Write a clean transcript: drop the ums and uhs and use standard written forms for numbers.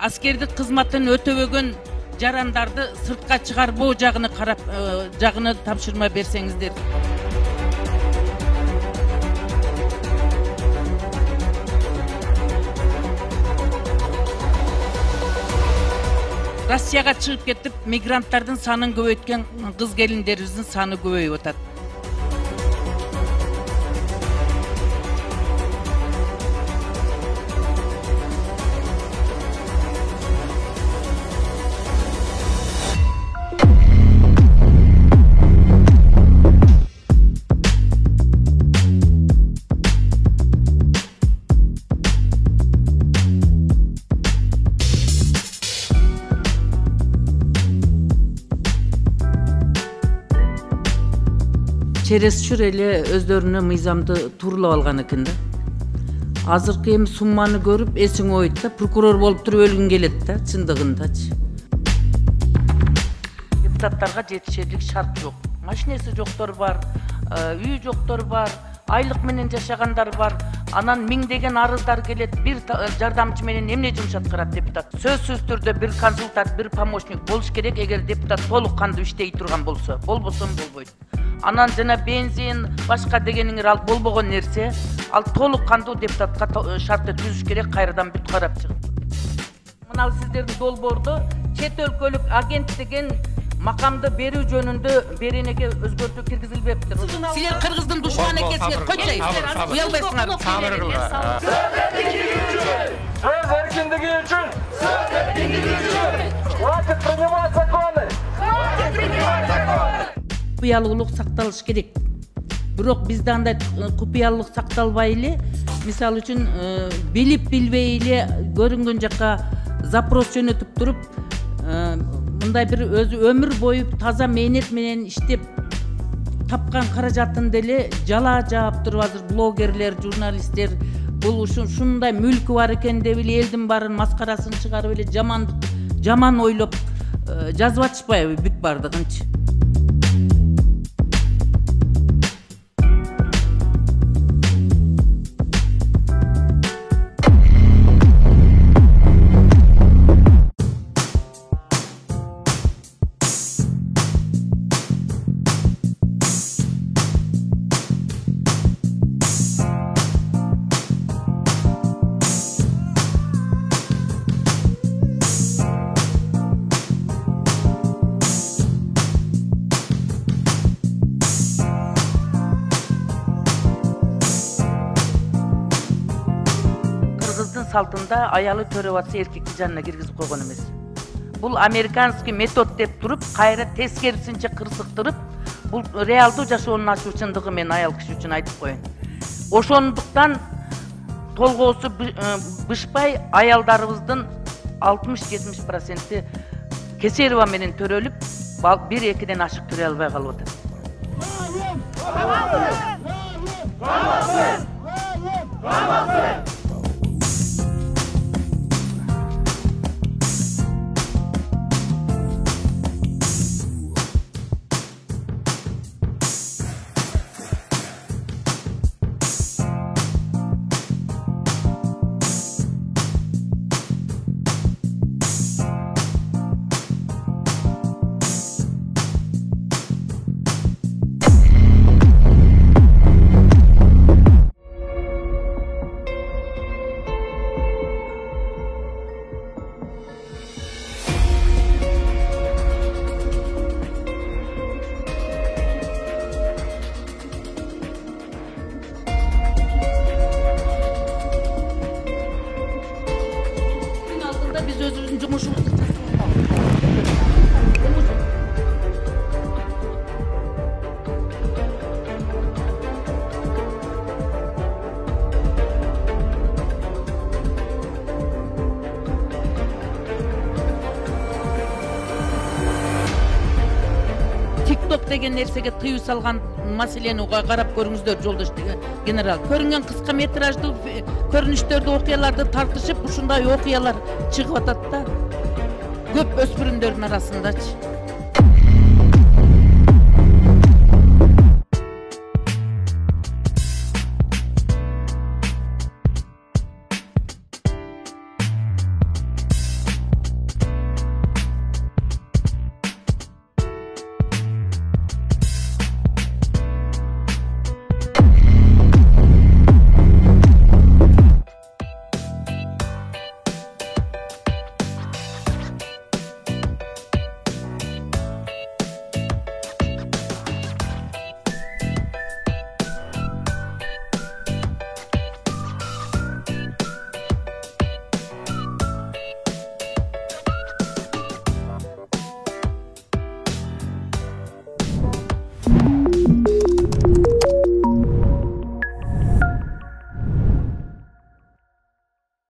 аскердик кызматын өтөбөгөн жарандарды сыртка чыгарбоо жагыны карап жагыны тапшырма берсеңиздер. Россияга чыгып кетип, мигранттардын санын көбөйткөн кыз келиндерибиздин саны көбөйүп атат. Через шүр эле өздөрүнө мыйзамды туурулап алган экен да. Азыркы эми сумманы көрүп эсиң ойт да, прокурор болуп туруп өлгүң келет да, чындыгындачы. Депутаттарга жетишерлик шарт жок. Машинеси жоктор бар, үй жоктор бар, айлык менен жашагандар бар. Анан миңдеген арыздар келет, бир жардамчы менен эмне жумуш аткарат депутат. Сөзсүз түрдө бир консультант, бир помощник болуш керек, эгер депутат толук кандуу иштей турган болсо. Болбосо болбойт. Анан жана бензин, башка дегениңер ал болбогон нерсе, ал толук кандуу депутатка шартты түзүш керек, кайрадан бүт карап чыгып. Мына сиздердин долбоордо чет өлкөлүк агент деген макамды берүү жөнүндө беренеге өзгөртүү киргизилбептир. Силер кыргыздын душманы экенсиңер, койчой. Уялбайсыңар. Сөз эркиндиги үчүн. Сөз эркиндиги үчүн. Хватит принимать законы. Хватит принимать законы. Купуялуулук сакталыш керек. Бирок бизде андай купуялуулук сакталбай эле, мисалы үчүн билип билбей эле көрүнгөн жакка запрос жөнөтүп туруп, мындай бир өзү өмүр бою таза мээнет менен иштеп тапкан каражатын деле жала жаап туруп азыр блогерлер, журналисттер бул ушундай мүлкү бар экен деп эле элдин баарын маскарасын чыгарып эле жаман ойлоп жазып атышпайбы бүт бардыгынчы. Салтында аялы төрөп атса эркекти жанына киргизип койгон эмес. Бул американский метод деп туруп, кайра тескерисинче кырсыктырып, бул реалдуу жашоонун ачуучундугу мен аял киши үчүн айтып коеюн. Ошондуктан толгоосу бышпай аялдарыбыздын 60-70% кесерова менен төрөлүп, 1-2ден ашык төрө албай калып атат. Biz özümüzün cumhurbaşkanı. TikTok деген нерсеге тыюу салган маселени карап көрүңүздөр, жолдош генерал. Көрүнгөн кыска метраждуу көрүнүштөрдү, окуяларды тартышып, ушундай окуялар чыгып атат да. Көп өспүрүмдөрдүн арасындачы.